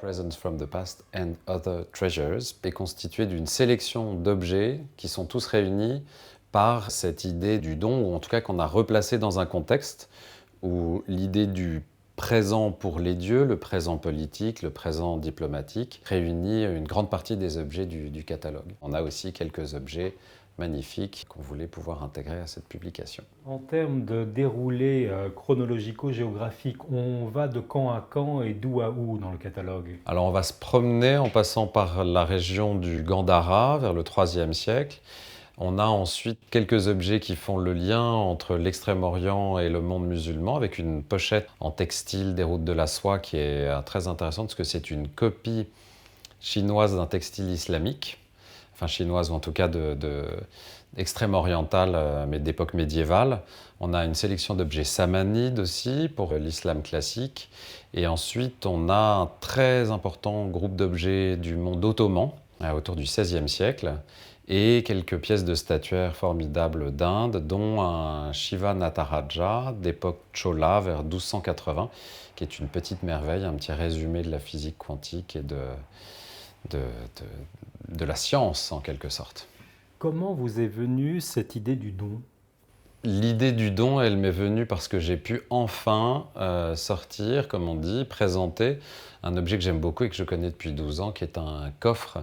Presents from the Past and Other Treasures est constitué d'une sélection d'objets qui sont tous réunis par cette idée du don, ou en tout cas qu'on a replacé dans un contexte où l'idée du présent pour les dieux, le présent politique, le présent diplomatique, réunit une grande partie des objets du catalogue. On a aussi quelques objets magnifiques qu'on voulait pouvoir intégrer à cette publication. En termes de déroulé chronologico-géographique, on va de camp à camp et d'où à où dans le catalogue? Alors on va se promener en passant par la région du Gandhara vers le IIIe siècle. On a ensuite quelques objets qui font le lien entre l'Extrême-Orient et le monde musulman, avec une pochette en textile des routes de la soie qui est très intéressante parce que c'est une copie chinoise d'un textile islamique, enfin chinoise ou en tout cas extrême-orientale, mais d'époque médiévale. On a une sélection d'objets samanides aussi pour l'islam classique. Et ensuite, on a un très important groupe d'objets du monde ottoman, autour du XVIe siècle, et quelques pièces de statuaires formidables d'Inde, dont un Shiva Nataraja d'époque Chola vers 1280, qui est une petite merveille, un petit résumé de la physique quantique et de la science en quelque sorte. Comment vous est venue cette idée du don? L'idée du don, elle m'est venue parce que j'ai pu enfin sortir, comme on dit, présenter un objet que j'aime beaucoup et que je connais depuis 12 ans, qui est un coffre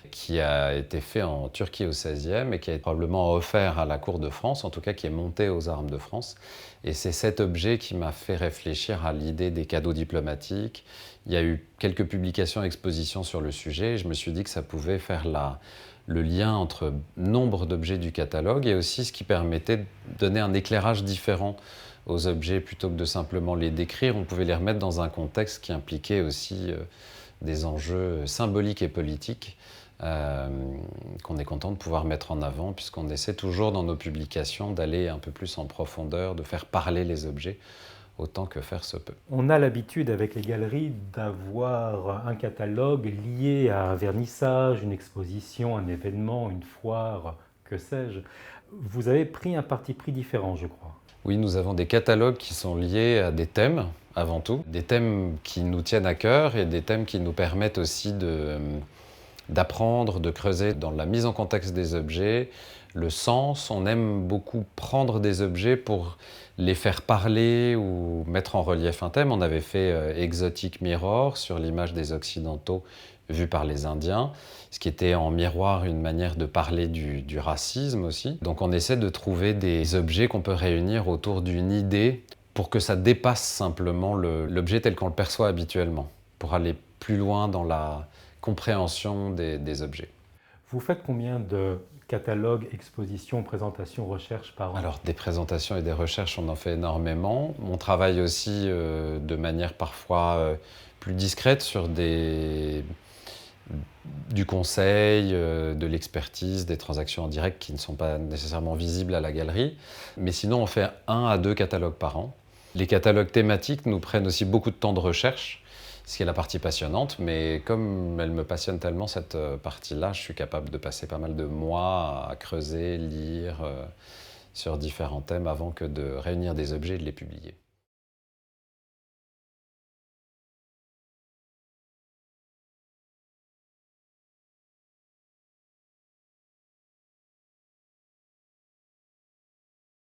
qui a été fait en Turquie au XVIe et qui a été probablement offert à la cour de France, en tout cas qui est monté aux armes de France. Et c'est cet objet qui m'a fait réfléchir à l'idée des cadeaux diplomatiques. Il y a eu quelques publications, expositions sur le sujet et je me suis dit que ça pouvait faire le lien entre nombre d'objets du catalogue et aussi ce qui permettait de donner un éclairage différent aux objets plutôt que de simplement les décrire. On pouvait les remettre dans un contexte qui impliquait aussi des enjeux symboliques et politiques qu'on est content de pouvoir mettre en avant puisqu'on essaie toujours dans nos publications d'aller un peu plus en profondeur, de faire parler les objets autant que faire se peut. On a l'habitude avec les galeries d'avoir un catalogue lié à un vernissage, une exposition, un événement, une foire, que sais-je. Vous avez pris un parti pris différent, je crois. Oui, nous avons des catalogues qui sont liés à des thèmes, avant tout. Des thèmes qui nous tiennent à cœur et des thèmes qui nous permettent aussi d'apprendre, de creuser dans la mise en contexte des objets, le sens. On aime beaucoup prendre des objets pour les faire parler ou mettre en relief un thème. On avait fait Exotic Mirror sur l'image des Occidentaux vue par les Indiens, ce qui était en miroir une manière de parler du racisme aussi. Donc on essaie de trouver des objets qu'on peut réunir autour d'une idée pour que ça dépasse simplement l'objet tel qu'on le perçoit habituellement, pour aller plus loin dans la compréhension des objets. Vous faites combien de catalogues, expositions, présentations, recherches par an? Alors, des présentations et des recherches, on en fait énormément. On travaille aussi de manière parfois plus discrète sur du conseil, de l'expertise, des transactions en direct qui ne sont pas nécessairement visibles à la galerie. Mais sinon, on fait 1 à 2 catalogues par an. Les catalogues thématiques nous prennent aussi beaucoup de temps de recherche, ce qui est la partie passionnante, mais comme elle me passionne tellement cette partie-là, je suis capable de passer pas mal de mois à creuser, lire sur différents thèmes avant que de réunir des objets et de les publier.